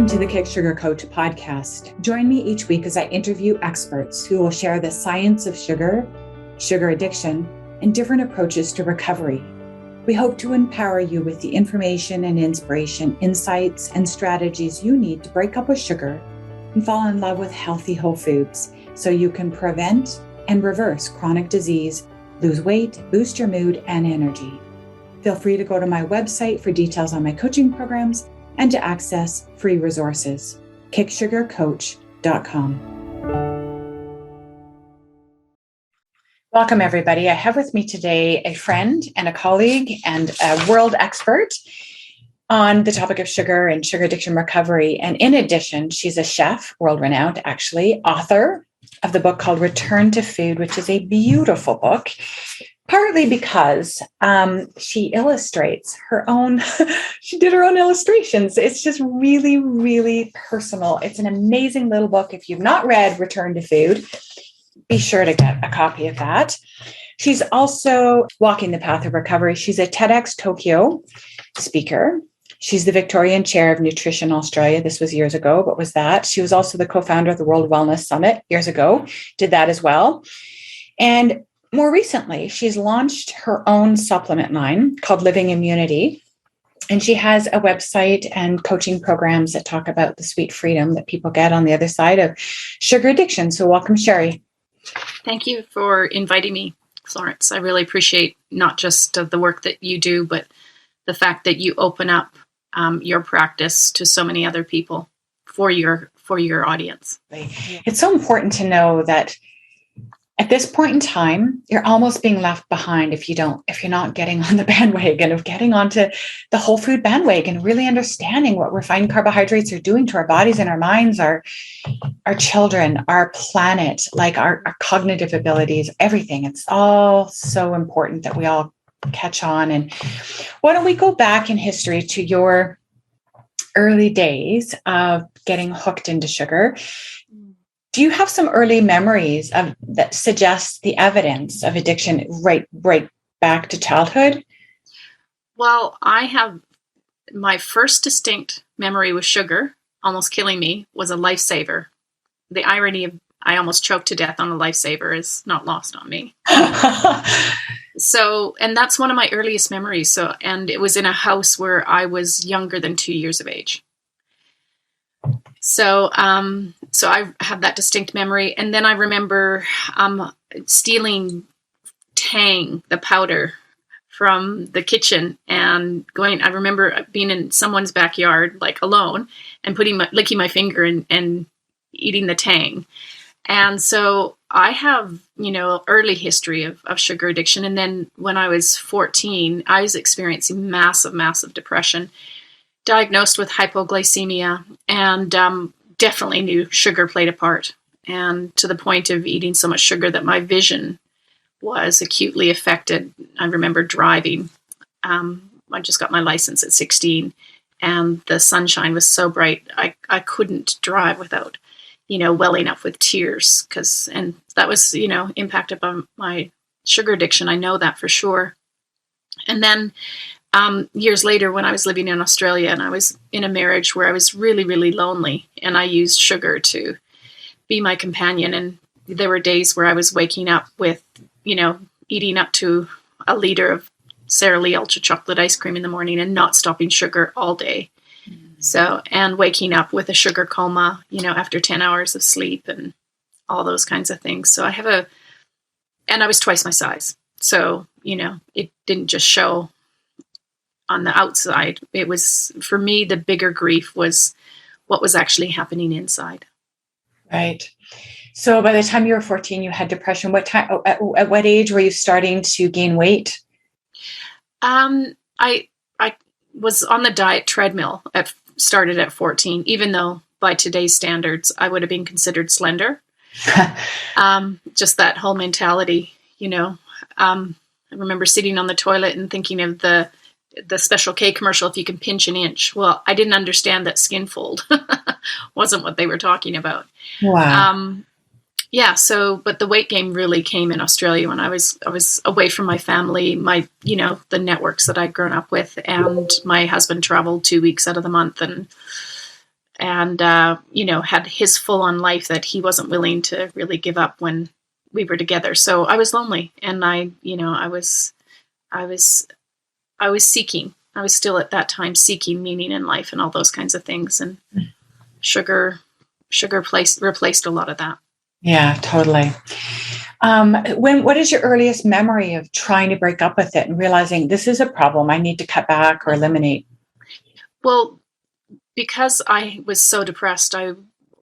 Welcome to the Kick Sugar Coach podcast. Join me each week as I interview experts who will share the science of sugar, sugar addiction, and different approaches to recovery. We hope to empower you with the information and inspiration, insights, and strategies you need to break up with sugar and fall in love with healthy whole foods so you can prevent and reverse chronic disease, lose weight, boost your mood and energy. Feel free to go to my website for details on my coaching programs and to access free resources, kicksugarcoach.com. Welcome, everybody. I have with me today a friend and a colleague and a world expert on the topic of sugar and sugar addiction recovery. And in addition, she's a chef, world-renowned, actually, author of the book called Return to Food, which is a beautiful book, partly because she illustrates her own, she did her own illustrations. It's just really, really personal. It's an amazing little book. If you've not read Return to Food, be sure to get a copy of that. She's also walking the path of recovery. She's a TEDx Tokyo speaker. She's the Victorian chair of Nutrition Australia. This was years ago, but was that. She was also the co-founder of the World Wellness Summit years ago, did that as well. And more recently, she's launched her own supplement line called Living Immunity. And she has a website and coaching programs that talk about the sweet freedom that people get on the other side of sugar addiction. So welcome, Sherry. Thank you for inviting me, Florence. I really appreciate not just the work that you do, but the fact that you open up your practice to so many other people for your audience. It's so important to know that at this point in time, you're almost being left behind if you're not getting on the bandwagon of getting onto the whole food bandwagon, really understanding what refined carbohydrates are doing to our bodies and our minds, our children, our planet, like our cognitive abilities, everything. It's all so important that we all catch on. And why don't we go back in history to your early days of getting hooked into sugar? Do you have some early memories that suggest the evidence of addiction right back to childhood? Well, I have my first distinct memory with sugar almost killing me was a lifesaver. The irony of I almost choked to death on a lifesaver is not lost on me. So, and that's one of my earliest memories. So, and it was in a house where I was younger than 2 years of age. So I have that distinct memory. And then I remember stealing Tang, the powder, from the kitchen and I remember being in someone's backyard, like alone, and licking my finger and eating the Tang. And so I have, early history of sugar addiction. And then when I was 14, I was experiencing massive, massive depression, diagnosed with hypoglycemia, and definitely knew sugar played a part, and to the point of eating so much sugar that my vision was acutely affected. I remember driving. I just got my license at 16, and the sunshine was so bright I couldn't drive without, welling up with tears, and that was, impacted by my sugar addiction. I know that for sure. And then years later, when I was living in Australia and I was in a marriage where I was really, really lonely, and I used sugar to be my companion. And there were days where I was waking up with, eating up to a liter of Sara Lee Ultra Chocolate ice cream in the morning and not stopping sugar all day. So, and waking up with a sugar coma, after 10 hours of sleep and all those kinds of things. So and I was twice my size. So, it didn't just show on the outside. It was, for me, the bigger grief was what was actually happening inside. Right. So by the time you were 14, you had depression. What time? At what age were you starting to gain weight? I was on the diet treadmill. Started at 14, even though by today's standards I would have been considered slender. Just that whole mentality, I remember sitting on the toilet and thinking of the Special K commercial, if you can pinch an inch. Well, I didn't understand that skin fold wasn't what they were talking about. Wow. But the weight gain really came in Australia when I was away from my family, the networks that I'd grown up with, and my husband traveled 2 weeks out of the month, and and had his full on life that he wasn't willing to really give up when we were together. So I was lonely, and I was seeking. I was still at that time seeking meaning in life and all those kinds of things. And sugar replaced a lot of that. Yeah, totally. What is your earliest memory of trying to break up with it and realizing this is a problem I need to cut back or eliminate? Well, because I was so depressed,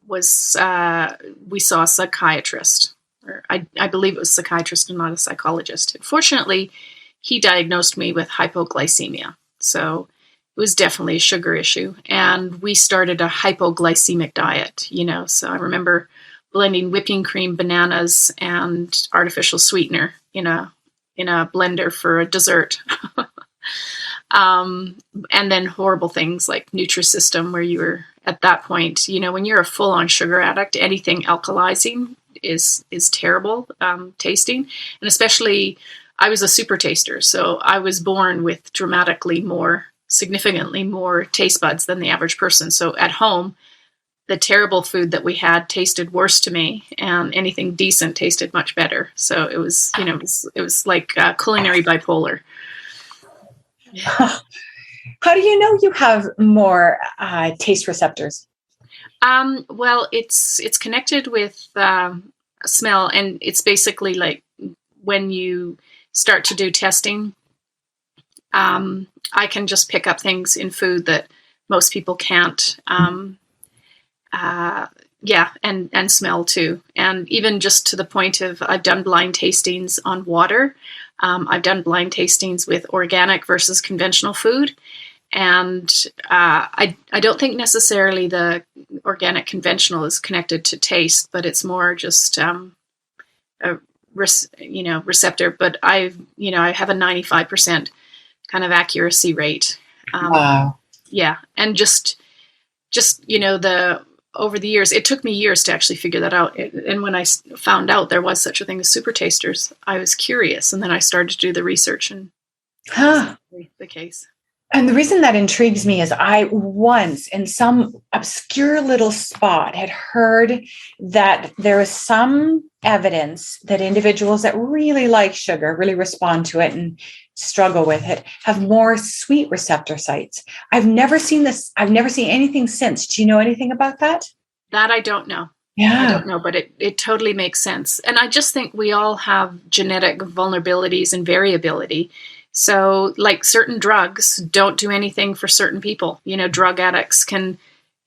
we saw a psychiatrist, or I believe it was a psychiatrist and not a psychologist. Fortunately, he diagnosed me with hypoglycemia. So it was definitely a sugar issue. And we started a hypoglycemic diet, So I remember blending whipping cream, bananas, and artificial sweetener in a blender for a dessert. And then horrible things like Nutrisystem, where you were at that point, when you're a full-on sugar addict, anything alkalizing is terrible tasting. And especially, I was a super taster, so I was born with significantly more taste buds than the average person. So at home, the terrible food that we had tasted worse to me, and anything decent tasted much better. So it was, it was like culinary bipolar. How do you know you have more taste receptors? Well, it's connected with smell, and it's basically like when you start to do testing, I can just pick up things in food that most people can't. And smell too. And even just to the point of, I've done blind tastings on water. I've done blind tastings with organic versus conventional food. And I don't think necessarily the organic conventional is connected to taste, but it's more just a receptor. But I have a 95% kind of accuracy rate. Wow. Yeah, and just over the years, it took me years to actually figure that out. And when I found out there was such a thing as super tasters, I was curious, and then I started to do the research, and that's the case. And the reason that intrigues me is I once, in some obscure little spot, had heard that there is some evidence that individuals that really like sugar, really respond to it and struggle with it, have more sweet receptor sites. I've never seen this. I've never seen anything since. Do you know anything about that? That I don't know. Yeah. I don't know, but it totally makes sense. And I just think we all have genetic vulnerabilities and variability. So like certain drugs don't do anything for certain people. Drug addicts can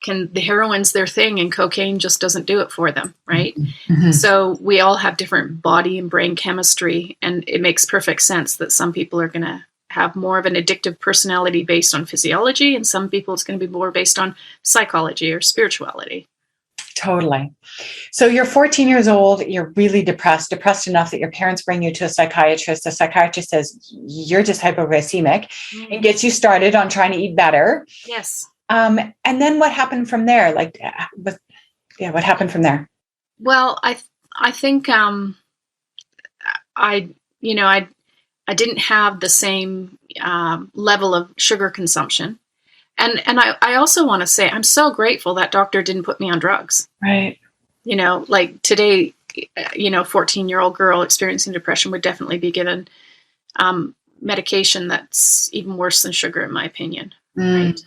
the heroin's their thing, and cocaine just doesn't do it for them, right? Mm-hmm. So we all have different body and brain chemistry, and it makes perfect sense that some people are going to have more of an addictive personality based on physiology, and some people it's going to be more based on psychology or spirituality. Totally. So you're 14 years old, you're really depressed enough that your parents bring you to a psychiatrist. The psychiatrist says, you're just hypoglycemic, and gets you started on trying to eat better. Yes. And then what happened from there? What happened from there? Well, I think I didn't have the same level of sugar consumption. And I also want to say, I'm so grateful that doctor didn't put me on drugs. Right. Like today, 14-year-old girl experiencing depression would definitely be given medication that's even worse than sugar, in my opinion. Right.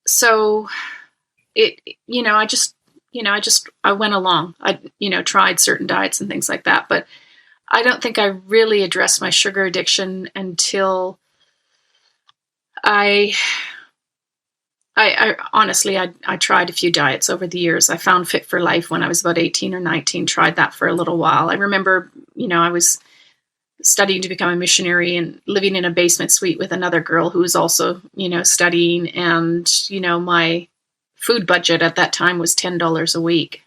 So I went along. I tried certain diets and things like that, but I don't think I really addressed my sugar addiction until I honestly tried a few diets over the years. I found Fit for Life when I was about 18 or 19, tried that for a little while. I remember, I was studying to become a missionary and living in a basement suite with another girl who was also, studying. And, my food budget at that time was $10 a week.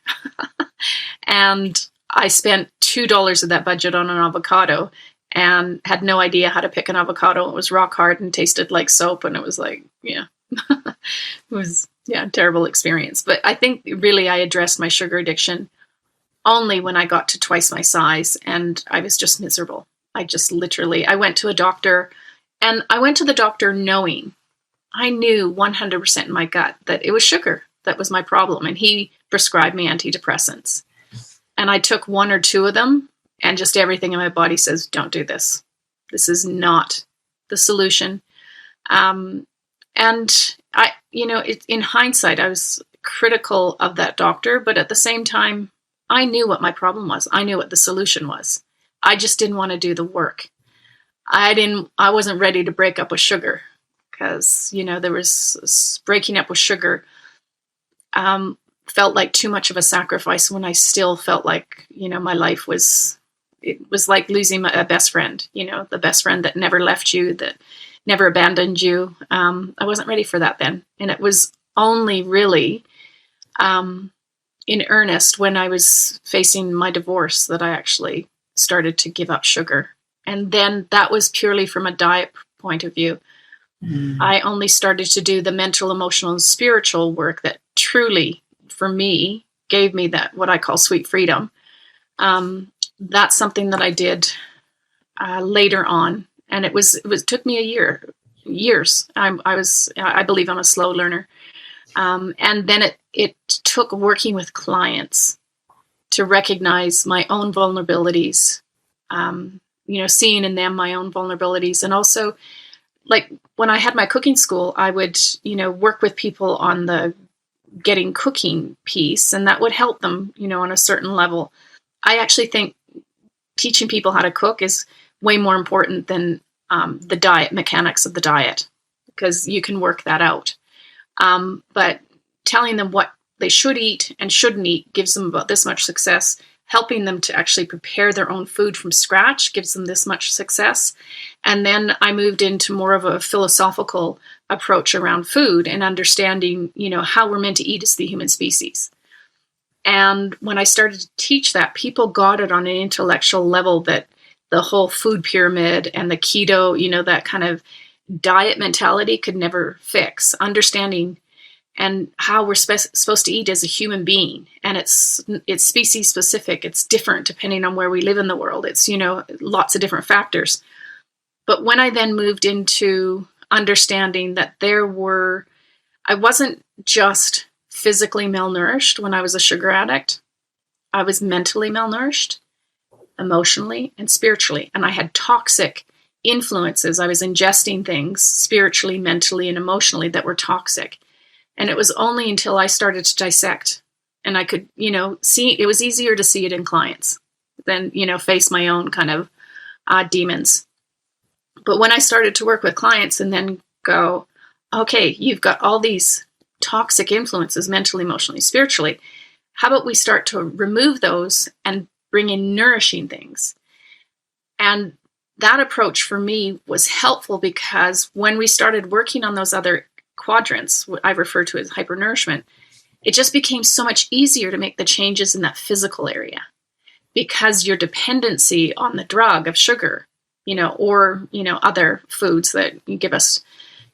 And I spent $2 of that budget on an avocado and had no idea how to pick an avocado. It was rock hard and tasted like soap. And it was like, it was, a terrible experience. But I think really I addressed my sugar addiction only when I got to twice my size, and I was just miserable. I went to a doctor, and I went to the doctor knowing I knew 100% in my gut that it was sugar that was my problem. And he prescribed me antidepressants. And I took one or two of them, and just everything in my body says, don't do this. This is not the solution. And in hindsight, I was critical of that doctor, but at the same time, I knew what my problem was. I knew what the solution was. I just didn't want to do the work. I wasn't ready to break up with sugar, because, there was breaking up with sugar, felt like too much of a sacrifice when I still felt like, my life it was like losing a best friend, the best friend that never left you, that never abandoned you. I wasn't ready for that then. And it was only really in earnest when I was facing my divorce that I actually started to give up sugar. And then that was purely from a diet point of view. I only started to do the mental, emotional, and spiritual work that truly, for me, gave me that, what I call sweet freedom. That's something that I did later on. And it took me years. I believe I'm a slow learner. And then it took working with clients to recognize my own vulnerabilities, seeing in them my own vulnerabilities. And also, like when I had my cooking school, I would, work with people on the getting cooking piece, and that would help them, on a certain level. I actually think teaching people how to cook is way more important than the diet mechanics of the diet, because you can work that out. But telling them what they should eat and shouldn't eat gives them about this much success. Helping them to actually prepare their own food from scratch gives them this much success. And then I moved into more of a philosophical approach around food and understanding, how we're meant to eat as the human species. And when I started to teach that, people got it on an intellectual level, that the whole food pyramid and the keto, that kind of diet mentality could never fix. Understanding and how we're supposed to eat as a human being. And it's species specific. It's different depending on where we live in the world. It's, lots of different factors. But when I then moved into understanding that I wasn't just physically malnourished when I was a sugar addict. I was mentally malnourished, emotionally and spiritually. And I had toxic influences. I was ingesting things spiritually, mentally, and emotionally that were toxic. And it was only until I started to dissect and I could, see, it was easier to see it in clients than, face my own kind of demons. But when I started to work with clients and then go, okay, you've got all these toxic influences mentally, emotionally, spiritually. How about we start to remove those and bring in nourishing things? And that approach for me was helpful, because when we started working on those other quadrants, what I refer to as hypernourishment, it just became so much easier to make the changes in that physical area, because your dependency on the drug of sugar, or, other foods that give us,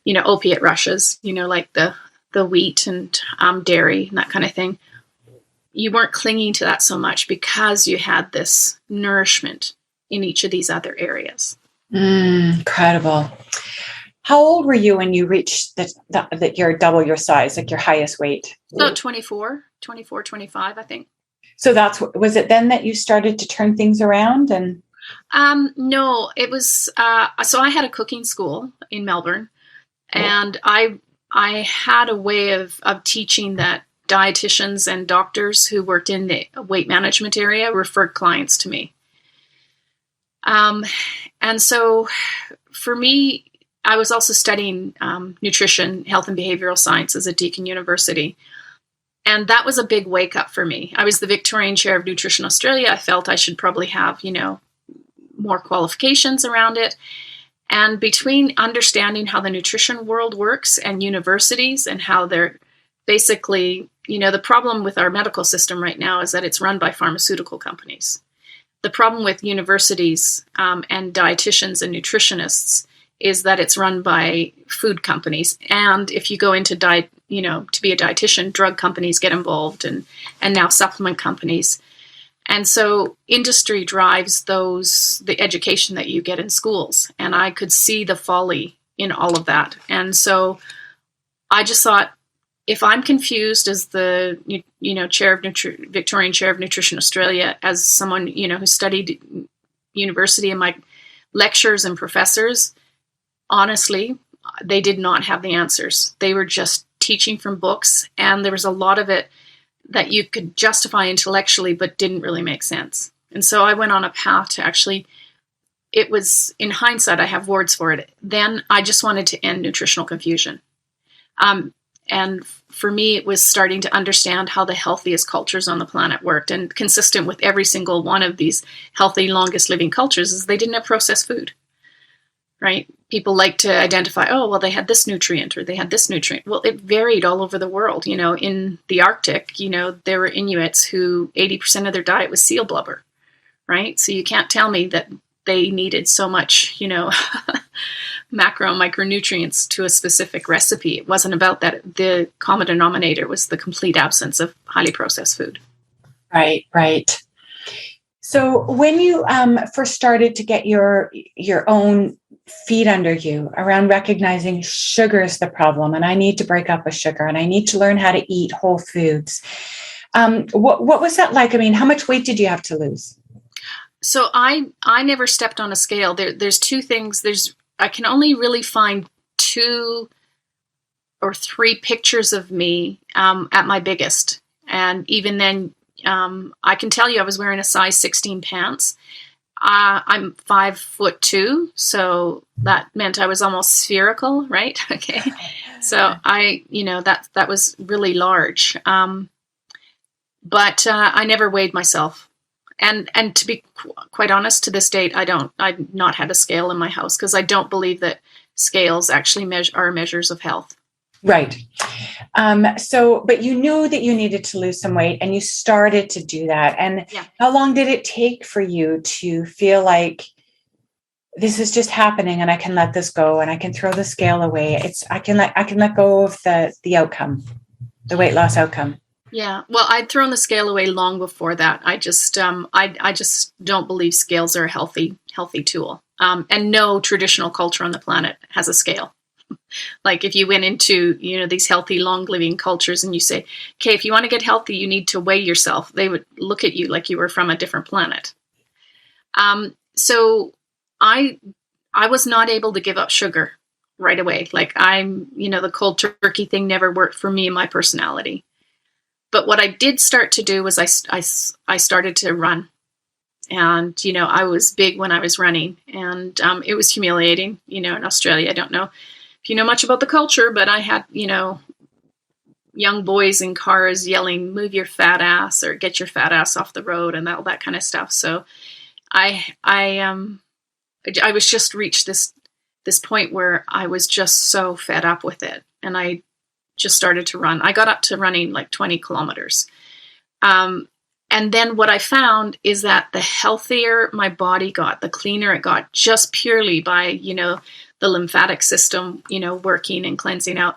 opiate rushes, like the wheat and dairy and that kind of thing, you weren't clinging to that so much because you had this nourishment in each of these other areas. Incredible. How old were you when you reached that you're double your size, like your highest weight? About 24, 25, I think. So was it then that you started to turn things around? And no, it was, so I had a cooking school in Melbourne, and I had a way of teaching that dietitians and doctors who worked in the weight management area referred clients to me. And so for me, I was also studying nutrition, health, and behavioral sciences at Deakin University. And that was a big wake up for me. I was the Victorian chair of Nutrition Australia. I felt I should probably have, more qualifications around it. And between understanding how the nutrition world works and universities and how they're basically, the problem with our medical system right now is that it's run by pharmaceutical companies. The problem with universities and dietitians and nutritionists is that it's run by food companies. And if you go into to be a dietitian, drug companies get involved, and now supplement companies. And so industry drives the education that you get in schools. And I could see the folly in all of that. And so I just thought, if I'm confused as the chair of Victorian chair of Nutrition Australia, as someone who studied university, and my lecturers and professors, honestly, they did not have the answers. They were just teaching from books, and there was a lot of it that you could justify intellectually, but didn't really make sense. And so I went on a path to actually. It was, in hindsight, I have words for it. Then I just wanted to end nutritional confusion. And for me, it was starting to understand how the healthiest cultures on the planet worked. And consistent with every single one of these healthy, longest living cultures is they didn't have processed food, right? People like to identify, oh, well, they had this nutrient or they had this nutrient. Well, it varied all over the world. In the Arctic, there were Inuits who 80% of their diet was seal blubber, right? So you can't tell me that they needed so much, macro and micronutrients to a specific recipe. It wasn't about that. The common denominator was the complete absence of highly processed food. Right. So when you first started to get your own feet under you around recognizing sugar is the problem, and I need to break up with sugar, and I need to learn how to eat whole foods, what was that like? I mean, how much weight did you have to lose? So I never stepped on a scale. There's two things. I can only really find 2 or 3 pictures of me at my biggest. And even then, I can tell you I was wearing a size 16 pants. I'm 5'2", so that meant I was almost spherical, right? Okay. So that was really large. But I never weighed myself. And to be quite honest, to this date, I've not had a scale in my house because I don't believe that scales actually are measures of health. Right. But you knew that you needed to lose some weight, and you started to do that. And How long did it take for you to feel like this is just happening and I can let this go and I can throw the scale away? I can let go of the outcome, the weight loss outcome. Yeah, well, I'd thrown the scale away long before that. I just don't believe scales are a healthy tool. And no traditional culture on the planet has a scale. Like if you went into, these healthy, long-living cultures and you say, okay, if you want to get healthy, you need to weigh yourself. They would look at you like you were from a different planet. So I was not able to give up sugar right away. Like the cold turkey thing never worked for me and my personality. But what I did start to do was I started to run. And, I was big when I was running. And it was humiliating, in Australia. I don't know if you know much about the culture, but I had, young boys in cars yelling, move your fat ass or get your fat ass off the road and all that kind of stuff. So I was just reached this point where I was just so fed up with it. And I just started to run. I got up to running like 20 kilometers. And then what I found is that the healthier my body got, the cleaner it got, just purely by, the lymphatic system, working and cleansing out,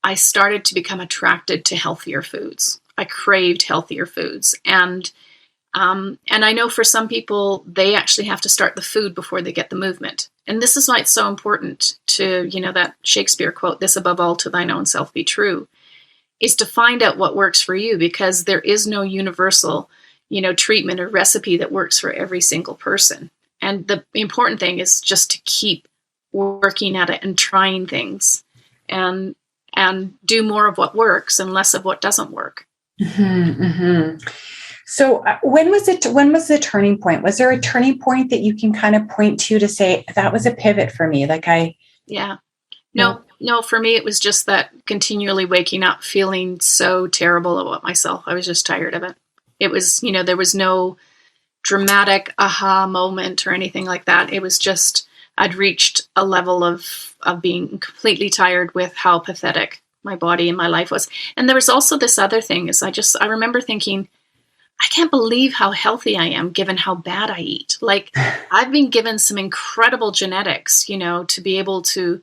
I started to become attracted to healthier foods. I craved healthier foods. And I know for some people, they actually have to start the food before they get the movement. And this is why it's so important to, that Shakespeare quote, this above all to thine own self be true, is to find out what works for you, because there is no universal, treatment or recipe that works for every single person. And the important thing is just to keep working at it and trying things and do more of what works and less of what doesn't work. Mm-hmm, mm-hmm. So when was the turning point? Was there a turning point that you can kind of point to say that was a pivot for me? No, for me, it was just that continually waking up, feeling so terrible about myself. I was just tired of it. It was, there was no dramatic aha moment or anything like that. It was just, I'd reached a level of being completely tired with how pathetic my body and my life was. And there was also this other thing is I remember thinking, I can't believe how healthy I am given how bad I eat. Like I've been given some incredible genetics, to be able to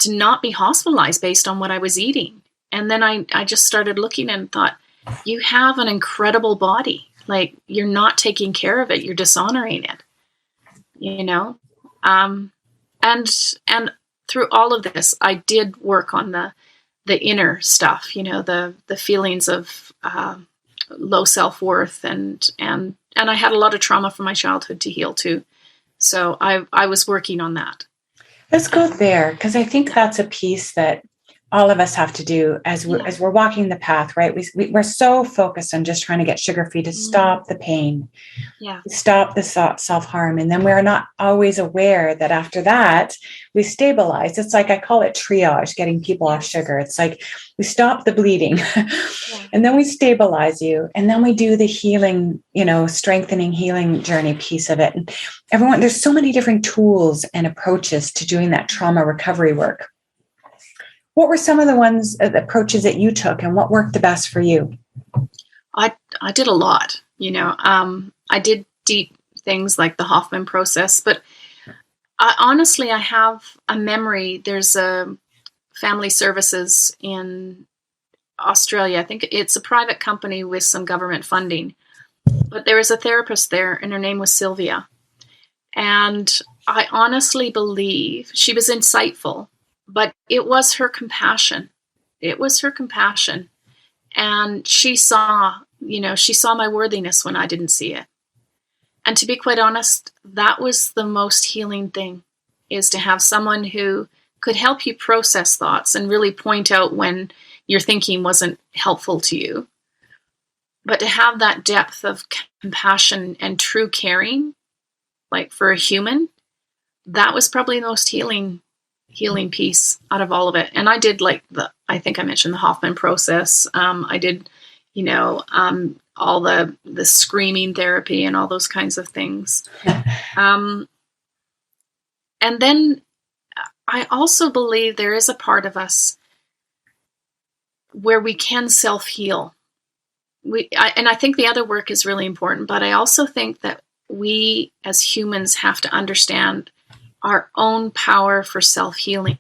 not be hospitalized based on what I was eating. And then I just started looking and thought, you have an incredible body. Like you're not taking care of it. You're dishonoring it, and through all of this, I did work on the inner stuff, the feelings of low self-worth, and I had a lot of trauma from my childhood to heal too. So I was working on that. Let's go there, because I think that's a piece that all of us have to do as we're walking the path, right? We're so focused on just trying to get sugar-free to stop the pain, stop the self-harm. And then we're not always aware that after that, we stabilize. It's like, I call it triage, getting people off sugar. It's like we stop the bleeding and then we stabilize you. And then we do the healing, strengthening healing journey piece of it. And there's so many different tools and approaches to doing that trauma recovery work. What were some of the approaches that you took, and what worked the best for you? I did a lot, I did deep things like the Hoffman process, but honestly, I have a memory. There's a family services in Australia. I think it's a private company with some government funding, but there was a therapist there, and her name was Sylvia. And I honestly believe she was insightful, but it was her compassion. It was her compassion. And she saw my worthiness when I didn't see it. And to be quite honest, that was the most healing thing, is to have someone who could help you process thoughts and really point out when your thinking wasn't helpful to you. But to have that depth of compassion and true caring, like for a human, that was probably the most healing piece out of all of it. And I did I think I mentioned the Hoffman process. I did, all the screaming therapy and all those kinds of things. And then I also believe there is a part of us where we can self-heal. And I think the other work is really important, but I also think that we as humans have to understand our own power for self-healing,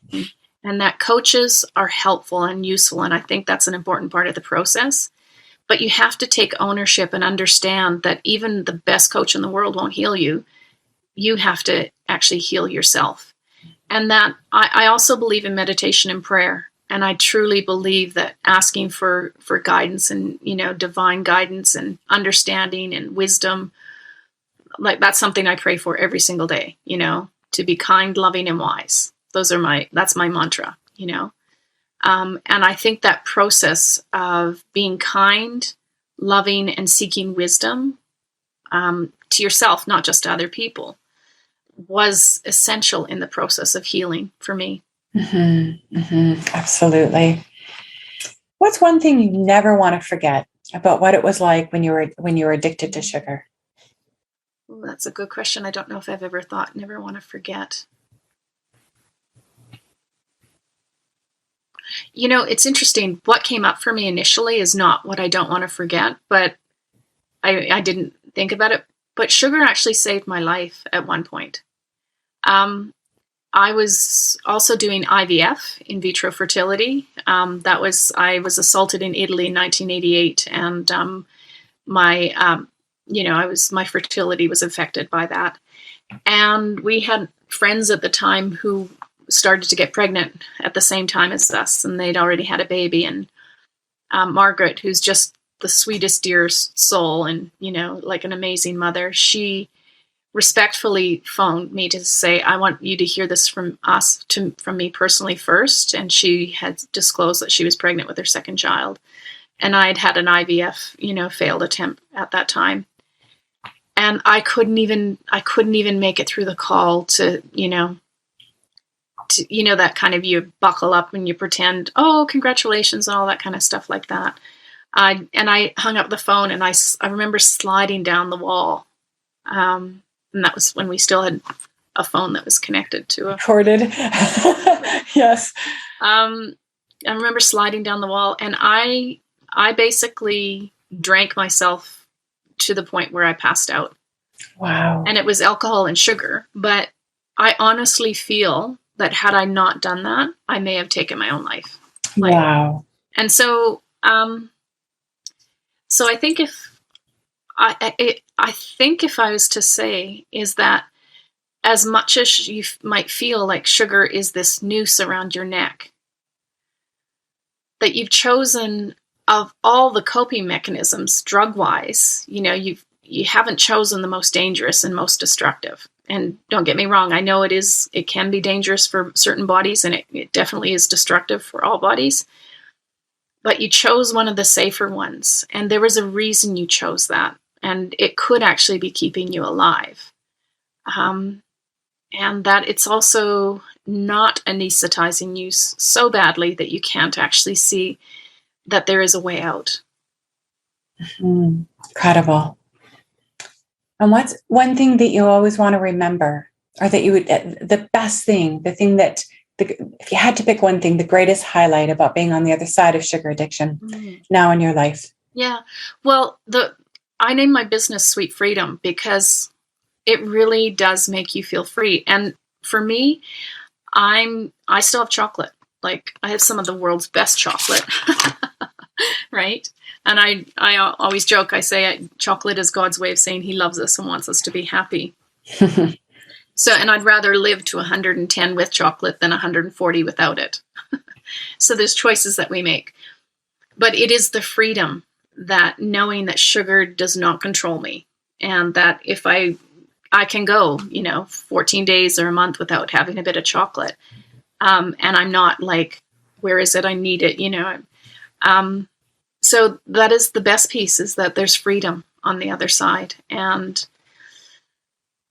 and that coaches are helpful and useful. And I think that's an important part of the process. But you have to take ownership and understand that even the best coach in the world won't heal you. You have to actually heal yourself. And that I also believe in meditation and prayer. And I truly believe that asking for guidance and, divine guidance and understanding and wisdom, like that's something I pray for every single day, to be kind, loving, and wise. That's my mantra, and I think that process of being kind, loving, and seeking wisdom to yourself, not just to other people, was essential in the process of healing for me. Mm-hmm, mm-hmm, absolutely. What's one thing you never want to forget about what it was like when you were addicted to sugar? Well, that's a good question. I don't know if I've ever thought never want to forget. It's interesting. What came up for me initially is not what I don't want to forget, but I didn't think about it. But sugar actually saved my life at one point. I was also doing IVF, in vitro fertility. I was assaulted in Italy in 1988, and my fertility was affected by that. And we had friends at the time who started to get pregnant at the same time as us, and they'd already had a baby. And Margaret, who's just the sweetest, dear soul, and like an amazing mother, she respectfully phoned me to say, I want you to hear this from me personally first. And she had disclosed that she was pregnant with her second child, and I'd had an IVF failed attempt at that time. And I couldn't even make it through the call to that kind of, you buckle up and you pretend, oh, congratulations, and all that kind of stuff like that. I hung up the phone, and I remember sliding down the wall. And that was when we still had a phone that was connected to a recorded. Yes. I remember sliding down the wall, and I basically drank myself to the point where I passed out. Wow. And it was alcohol and sugar, but I honestly feel that had I not done that, I may have taken my own life. Wow. And so I think I think if I was to say, is that as much as you might feel like sugar is this noose around your neck, that you've chosen, of all the coping mechanisms drug-wise, you haven't chosen the most dangerous and most destructive. And don't get me wrong, I know it can be dangerous for certain bodies, and it definitely is destructive for all bodies. But you chose one of the safer ones, and there was a reason you chose that, and it could actually be keeping you alive. And that it's also not anesthetizing you so badly that you can't actually see that there is a way out. Incredible. And what's one thing that you always want to remember, or that you would, the best thing, the thing that, if you had to pick one thing, the greatest highlight about being on the other side of sugar addiction now in your life? Yeah. Well, I named my business Sweet Freedom because it really does make you feel free. And for me, I still have chocolate. Like, I have some of the world's best chocolate, right? And I always joke, I say chocolate is God's way of saying he loves us and wants us to be happy. And I'd rather live to 110 with chocolate than 140 without it. So there's choices that we make. But it is the freedom, that knowing that sugar does not control me, and that if I can go, 14 days or a month without having a bit of chocolate. And I'm not like, where is it? I need it, So that is the best piece, is that there's freedom on the other side. And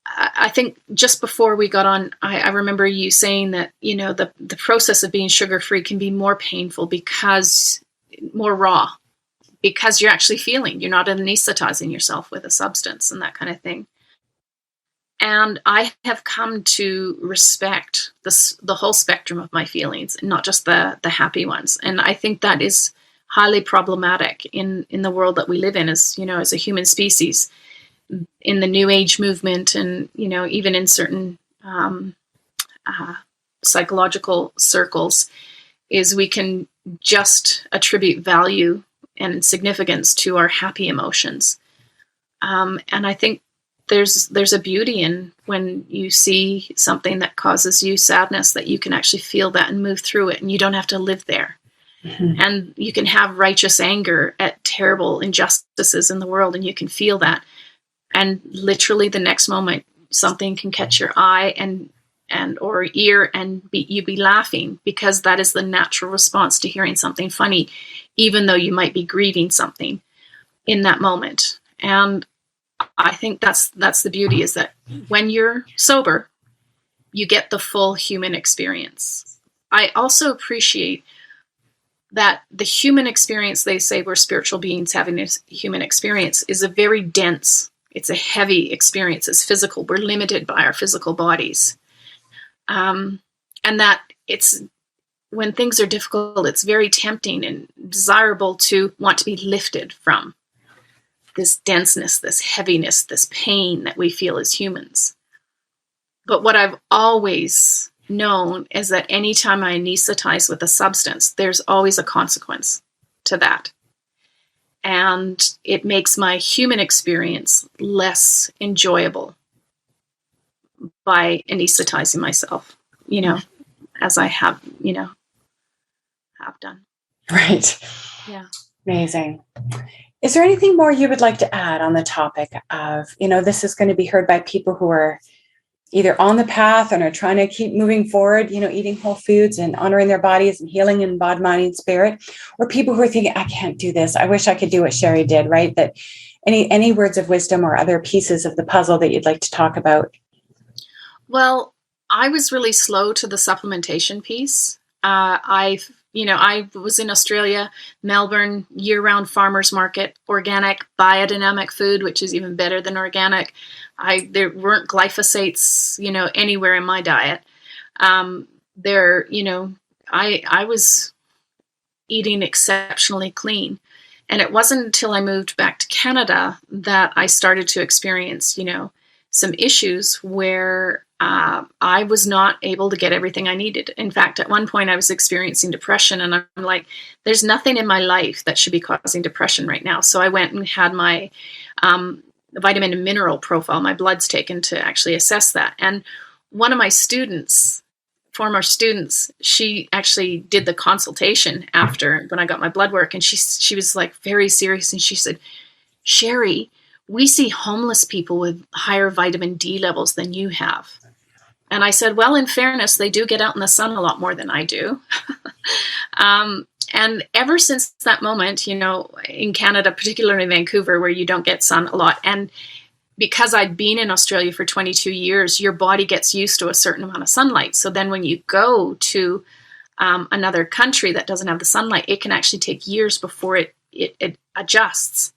I think just before we got on, I remember you saying that, the process of being sugar-free can be more painful more raw, because you're actually feeling, you're not anesthetizing yourself with a substance and that kind of thing. And I have come to respect the whole spectrum of my feelings, not just the happy ones. And I think that is highly problematic in the world that we live in as a human species, in the New Age movement, and, even in certain psychological circles, is we can just attribute value and significance to our happy emotions. And I think there's a beauty in when you see something that causes you sadness, that you can actually feel that and move through it, and you don't have to live there. And you can have righteous anger at terrible injustices in the world, and you can feel that. And literally the next moment, something can catch your eye and or ear, and you be laughing, because that is the natural response to hearing something funny, even though you might be grieving something in that moment. And I think that's the beauty, is that when you're sober, you get the full human experience. I also appreciate that the human experience, they say we're spiritual beings having this human experience, is a very dense, it's a heavy experience. It's physical. We're limited by our physical bodies. And that it's, when things are difficult, it's very tempting and desirable to want to be lifted from this denseness, this heaviness, this pain that we feel as humans. But what I've always known is that anytime I anesthetize with a substance, there's always a consequence to that. And it makes my human experience less enjoyable by anesthetizing myself, as I have done. Right. Yeah. Amazing. Is there anything more you would like to add on the topic of, this is going to be heard by people who are either on the path and are trying to keep moving forward, eating whole foods and honoring their bodies and healing in body, mind, and spirit, or people who are thinking, I can't do this. I wish I could do what Sherry did, right? That any words of wisdom or other pieces of the puzzle that you'd like to talk about? Well, I was really slow to the supplementation piece. I was in Australia, Melbourne, year-round farmers market, organic, biodynamic food, which is even better than organic. There weren't glyphosates, anywhere in my diet. I was eating exceptionally clean. And it wasn't until I moved back to Canada that I started to experience, some issues where I was not able to get everything I needed. In fact, at one point I was experiencing depression, and I'm like, there's nothing in my life that should be causing depression right now. So I went and had my vitamin and mineral profile, my bloods taken to actually assess that. And one of my students former students, she actually did the consultation after when I got my blood work, and she was like very serious, and she said, "Sherry, we see homeless people with higher vitamin D levels than you have." And I said, well, in fairness, they do get out in the sun a lot more than I do. And ever since that moment, you know, in Canada, particularly in Vancouver, where you don't get sun a lot, and because I'd been in Australia for 22 years, your body gets used to a certain amount of sunlight. So then when you go to another country that doesn't have the sunlight, it can actually take years before it adjusts.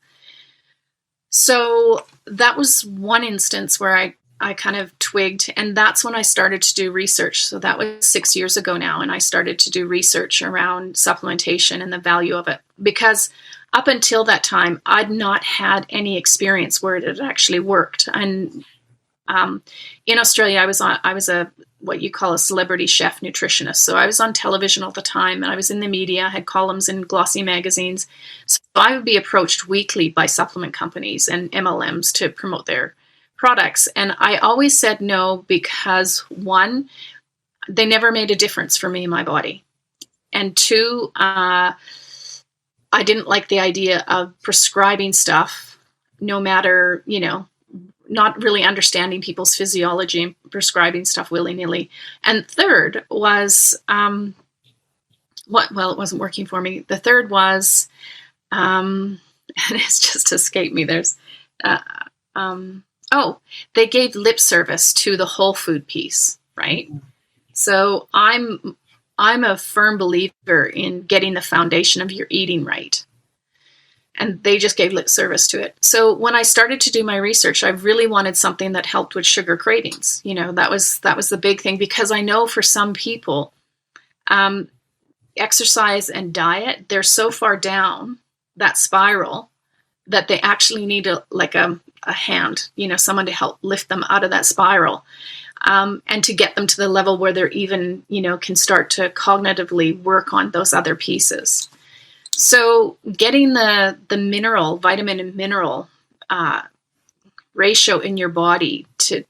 So that was one instance where I kind of twigged, and that's when I started to do research. So that was 6 years ago now, and I started to do research around supplementation and the value of it, because up until that time, I'd not had any experience where it had actually worked. And in Australia, I was a what you call a celebrity chef nutritionist. So I was on television all the time, and I was in the media, had columns in glossy magazines. So I would be approached weekly by supplement companies and MLMs to promote their products. And I always said no, because one, they never made a difference for me and my body. And two, I didn't like the idea of prescribing stuff, no matter, you know, not really understanding people's physiology and prescribing stuff willy-nilly. And third was, it wasn't working for me. The third was, and it's just escaped me. There's, they gave lip service to the whole food piece, right? So I'm a firm believer in getting the foundation of your eating right. And they just gave lip service to it. So when I started to do my research, I really wanted something that helped with sugar cravings. You know, that was the big thing, because I know for some people, exercise and diet, they're so far down that spiral that they actually need a hand, you know, someone to help lift them out of that spiral. And to get them to the level where they're even, you know, can start to cognitively work on those other pieces. So getting the vitamin and mineral ratio in your body to,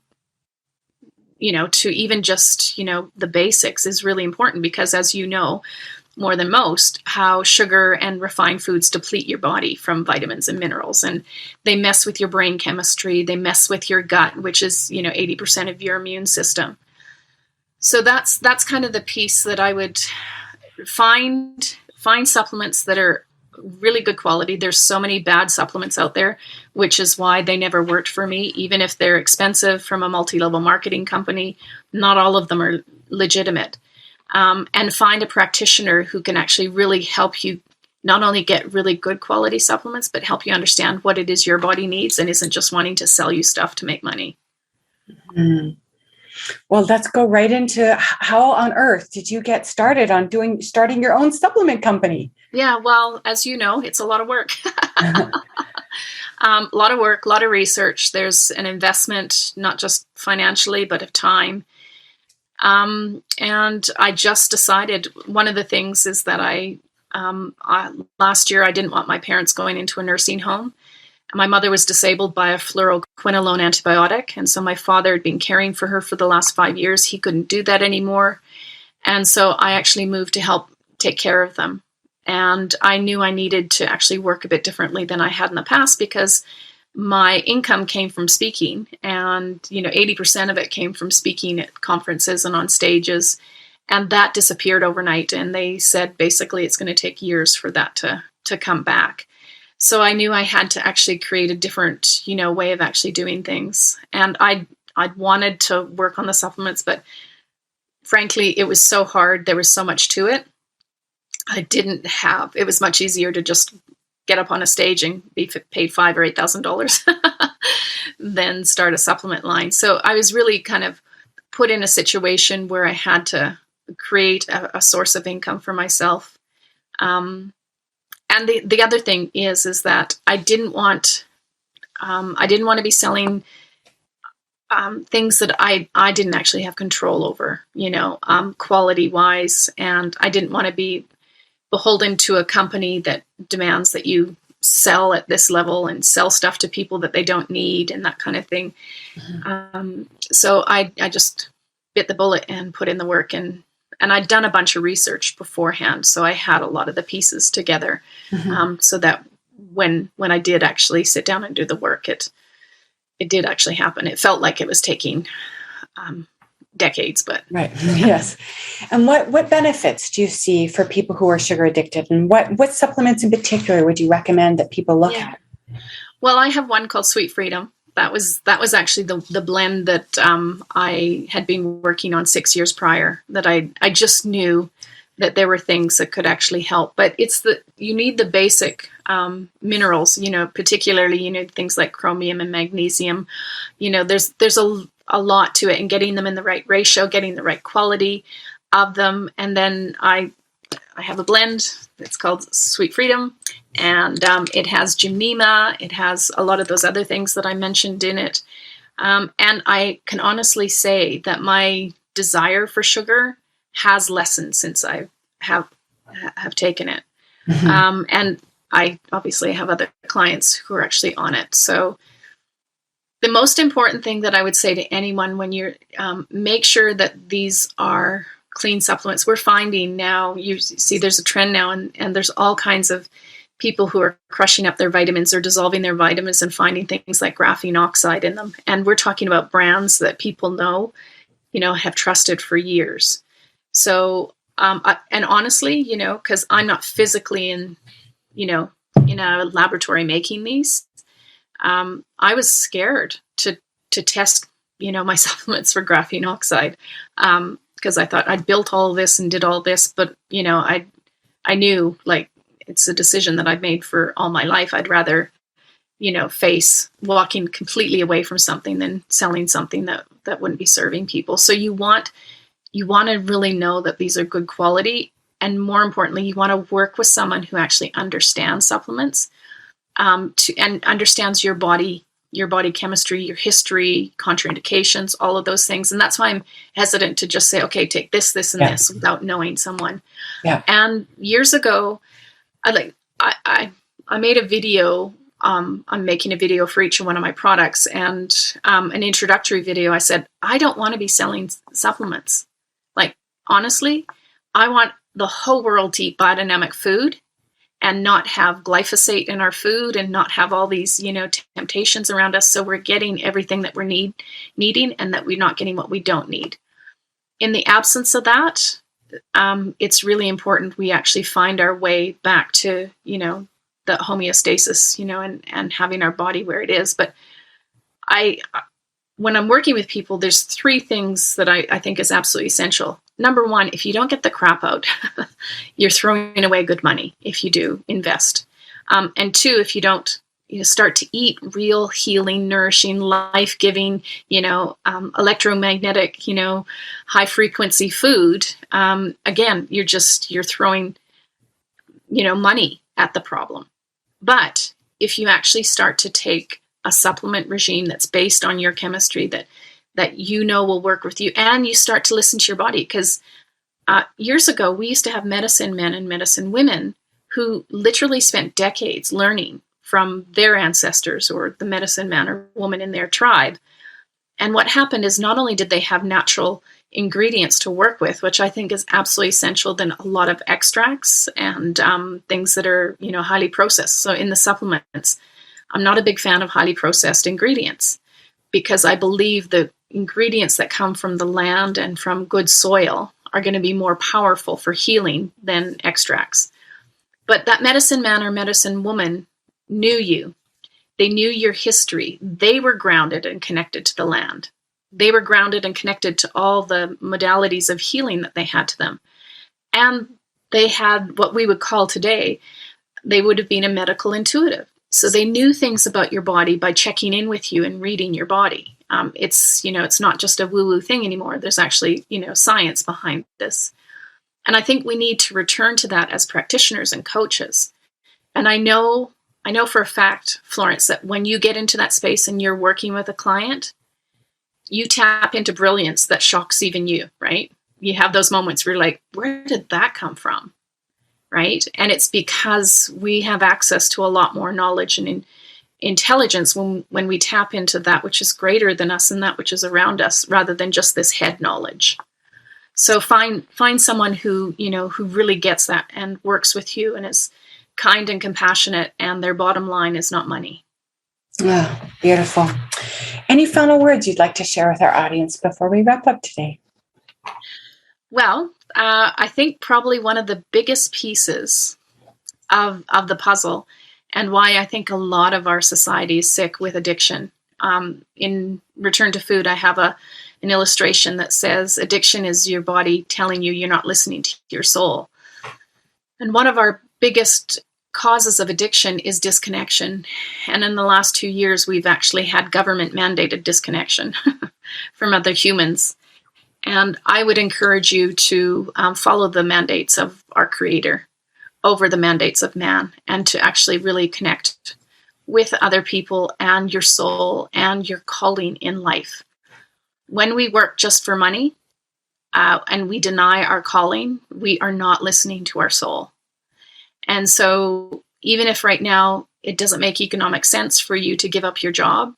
you know, to even just, you know, the basics is really important, because as you know, more than most, how sugar and refined foods deplete your body from vitamins and minerals, and they mess with your brain chemistry. They mess with your gut, which is, you know, 80% of your immune system. So that's kind of the piece that I would find supplements that are really good quality. There's so many bad supplements out there, which is why they never worked for me. Even if they're expensive from a multi-level marketing company, not all of them are legitimate. And find a practitioner who can actually really help you not only get really good quality supplements, but help you understand what it is your body needs, and isn't just wanting to sell you stuff to make money. Mm-hmm. Well, let's go right into how on earth did you get started on starting your own supplement company? Yeah, well, as you know, it's a lot of work. A lot of work, a lot of research. There's an investment, not just financially, but of time. And I just decided, one of the things is that last year I didn't want my parents going into a nursing home. My mother was disabled by a fluoroquinolone antibiotic, and so my father had been caring for her for the last 5 years. He couldn't do that anymore, and so I actually moved to help take care of them. And I knew I needed to actually work a bit differently than I had in the past, because my income came from speaking, and 80% of it came from speaking at conferences and on stages, and that disappeared overnight. And they said basically it's going to take years for that to come back. So I knew I had to actually create a different, way of actually doing things. And I'd wanted to work on the supplements, but frankly, it was so hard. There was so much to it. It was much easier to just get up on a stage and be paid $5,000 or $8,000 than start a supplement line. So I was really kind of put in a situation where I had to create a source of income for myself. And the other thing is that I didn't want to be selling things that I didn't actually have control over, quality wise, and I didn't want to be beholden to a company that demands that you sell at this level and sell stuff to people that they don't need and that kind of thing. Mm-hmm. So I just bit the bullet and put in the work, and I'd done a bunch of research beforehand, so I had a lot of the pieces together, so that when I did actually sit down and do the work, it did actually happen. It felt like it was taking decades, but right. Yes. And what benefits do you see for people who are sugar addicted, and what supplements in particular would you recommend that people look at? Well, I have one called Sweet Freedom. That was actually the blend that I had been working on 6 years prior, that I just knew that there were things that could actually help. But you need the basic minerals, particularly, things like chromium and magnesium. There's a lot to it, and getting them in the right ratio, getting the right quality of them. And then I have a blend that's called Sweet Freedom, and it has gymnema. It has a lot of those other things that I mentioned in it. And I can honestly say that my desire for sugar has lessened since I have taken it. And I obviously have other clients who are actually on it. So the most important thing that I would say to anyone when you're, make sure that these are clean supplements. We're finding now, you see there's a trend now, and there's all kinds of people who are crushing up their vitamins or dissolving their vitamins and finding things like graphene oxide in them. And we're talking about brands that people know, have trusted for years. So, and honestly, because I'm not physically in a laboratory making these, I was scared to test, my supplements for graphene oxide, because I thought I'd built all this and did all this, but I knew, like, it's a decision that I've made for all my life. I'd rather, face walking completely away from something than selling something that wouldn't be serving people. So you want to really know that these are good quality, and more importantly, you want to work with someone who actually understands supplements, and understands your body chemistry, your history, contraindications, all of those things. And that's why I'm hesitant to just say, okay, take this, and this, without knowing someone. Yeah. And years ago, I made a video. I'm making a video for each one of my products, and an introductory video. I said, I don't want to be selling supplements. Like, honestly, I want the whole world to eat biodynamic food and not have glyphosate in our food, and not have all these, temptations around us. So we're getting everything that we're needing, and that we're not getting what we don't need. In the absence of that, it's really important we actually find our way back to, the homeostasis, and having our body where it is. But when I'm working with people, there's 3 things that I think is absolutely essential. Number 1, if you don't get the crap out, you're throwing away good money if you do invest. And 2, if you don't start to eat real healing, nourishing, life-giving, electromagnetic, high-frequency food, again, you're throwing, money at the problem. But if you actually start to take a supplement regime that's based on your chemistry, that will work with you, and you start to listen to your body. Because years ago, we used to have medicine men and medicine women who literally spent decades learning from their ancestors or the medicine man or woman in their tribe. And what happened is, not only did they have natural ingredients to work with, which I think is absolutely essential, than a lot of extracts and things that are, highly processed. So in the supplements, I'm not a big fan of highly processed ingredients, because I believe the ingredients that come from the land and from good soil are going to be more powerful for healing than extracts. But that medicine man or medicine woman knew you. They knew your history. They were grounded and connected to the land. They were grounded and connected to all the modalities of healing that they had to them. And they had what we would call today, they would have been a medical intuitive. So they knew things about your body by checking in with you and reading your body. It's not just a woo-woo thing anymore. There's actually, science behind this. And I think we need to return to that as practitioners and coaches. And I know for a fact, Florence, that when you get into that space and you're working with a client, you tap into brilliance that shocks even you, right? You have those moments where you're like, where did that come from? Right? And it's because we have access to a lot more knowledge and intelligence when we tap into that which is greater than us and that which is around us, rather than just this head knowledge. So find someone who really gets that and works with you and is kind and compassionate, and their bottom line is not money. Oh, beautiful. Any final words you'd like to share with our audience before we wrap up today? Well, I think probably one of the biggest pieces of the puzzle, and why I think a lot of our society is sick with addiction. In Return to Food, I have an illustration that says addiction is your body telling you you're not listening to your soul. And one of our biggest causes of addiction is disconnection. And in the last 2 years, we've actually had government mandated disconnection from other humans. And I would encourage you to follow the mandates of our Creator over the mandates of man, and to actually really connect with other people and your soul and your calling in life. When we work just for money and we deny our calling, we are not listening to our soul. And so even if right now it doesn't make economic sense for you to give up your job,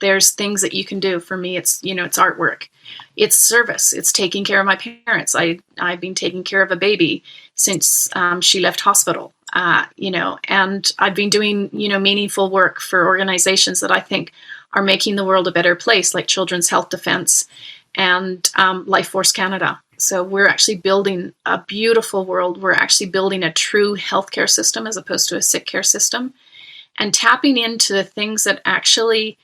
there's things that you can do. For me, it's artwork, it's service, it's taking care of my parents. I've been taking care of a baby since she left hospital, and I've been doing, meaningful work for organizations that I think are making the world a better place, like Children's Health Defense and Life Force Canada. So we're actually building a beautiful world. We're actually building a true healthcare system as opposed to a sick care system, and tapping into the things that actually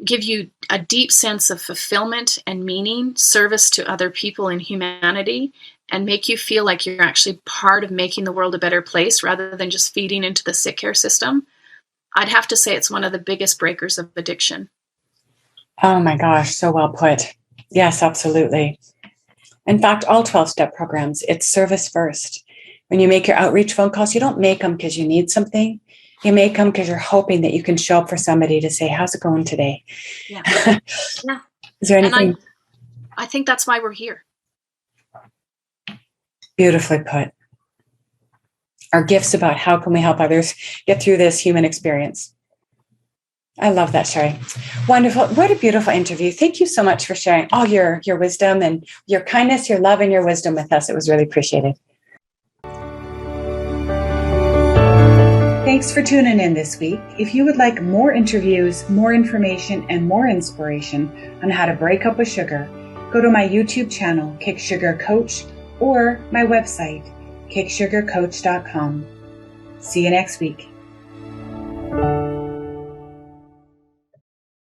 give you a deep sense of fulfillment and meaning, service to other people and humanity, and make you feel like you're actually part of making the world a better place rather than just feeding into the sick care system. I'd have to say it's one of the biggest breakers of addiction. Oh my gosh, so well put. Yes, absolutely. In fact, all 12-step programs, it's service first. When you make your outreach phone calls, you don't make them because you need something. You make them because you're hoping that you can show up for somebody to say, how's it going today? Yeah. Yeah. Is there anything? And I think that's why we're here. Beautifully put. Our gifts about how can we help others get through this human experience. I love that, Sherry. Wonderful. What a beautiful interview. Thank you so much for sharing all your wisdom and your kindness, your love, and your wisdom with us. It was really appreciated. Thanks for tuning in this week. If you would like more interviews, more information, and more inspiration on how to break up with sugar, go to my YouTube channel, Kick Sugar Coach, or my website, kicksugarcoach.com. See you next week.